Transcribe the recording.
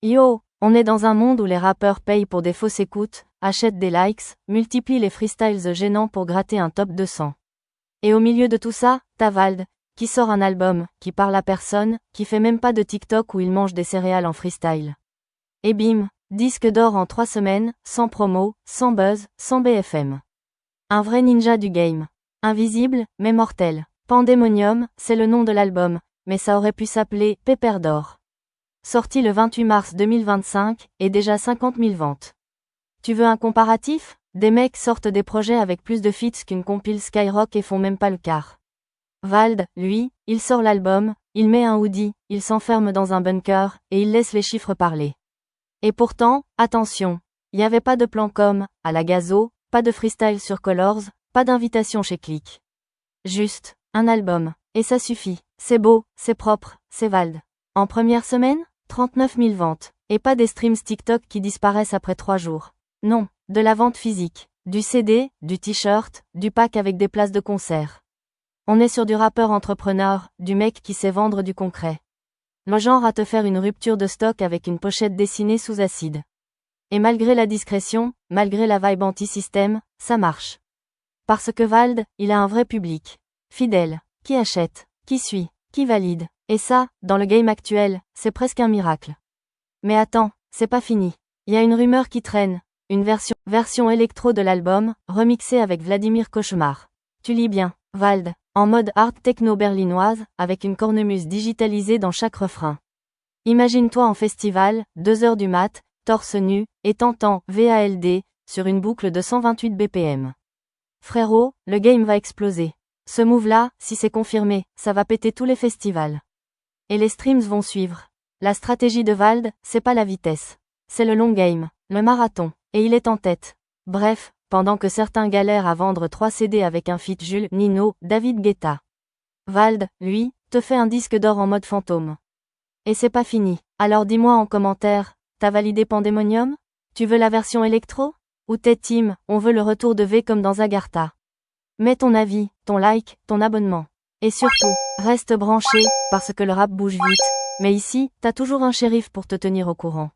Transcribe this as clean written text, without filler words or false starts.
Yo, on est dans un monde où les rappeurs payent pour des fausses écoutes, achètent des likes, multiplient les freestyles gênants pour gratter un top 200. Et au milieu de tout ça, t'as Vald, qui sort un album, qui parle à personne, qui fait même pas de TikTok où il mange des céréales en freestyle. Et bim, disque d'or en 3 semaines, sans promo, sans buzz, sans BFM. Un vrai ninja du game. Invisible, mais mortel. Pandemonium, c'est le nom de l'album, mais ça aurait pu s'appeler Pépère d'or. Sorti le 28 mars 2025, et déjà 50 000 ventes. Tu veux un comparatif? Des mecs sortent des projets avec plus de feats qu'une compile Skyrock et font même pas le quart. Vald, lui, il sort l'album, il met un hoodie, il s'enferme dans un bunker, et il laisse les chiffres parler. Et pourtant, attention, y avait pas de plan com, à la Gazo, pas de freestyle sur Colors, pas d'invitation chez Click. Juste, un album, et ça suffit. C'est beau, c'est propre, c'est Vald. En première semaine, 39 000 ventes, et pas des streams TikTok qui disparaissent après 3 jours. Non, de la vente physique, du CD, du t-shirt, du pack avec des places de concert. On est sur du rappeur entrepreneur, du mec qui sait vendre du concret. Le genre à te faire une rupture de stock avec une pochette dessinée sous acide. Et malgré la discrétion, malgré la vibe anti-système, ça marche. Parce que Vald, il a un vrai public. Fidèle, qui achète, qui suit, qui valide. Et ça, dans le game actuel, c'est presque un miracle. Mais attends, c'est pas fini. Y a une rumeur qui traîne, une version électro de l'album, remixée avec Vladimir Cauchemar. Tu lis bien, Vald, en mode hard techno berlinoise, avec une cornemuse digitalisée dans chaque refrain. Imagine-toi en festival, 2 heures du mat, torse nu, et t'entends VALD, sur une boucle de 128 BPM. Frérot, le game va exploser. Ce move-là, si c'est confirmé, ça va péter tous les festivals. Et les streams vont suivre. La stratégie de Vald, c'est pas la vitesse. C'est le long game, le marathon, et il est en tête. Bref, pendant que certains galèrent à vendre 3 CD avec un feat Jules, Nino, David Guetta. Vald, lui, te fait un disque d'or en mode fantôme. Et c'est pas fini. Alors dis-moi en commentaire, t'as validé Pandemonium? Tu veux la version électro? Ou t'es team, on veut le retour de V comme dans Agartha? Mets ton avis, ton like, ton abonnement. Et surtout, reste branché, parce que le rap bouge vite. Mais ici, t'as toujours un shérif pour te tenir au courant.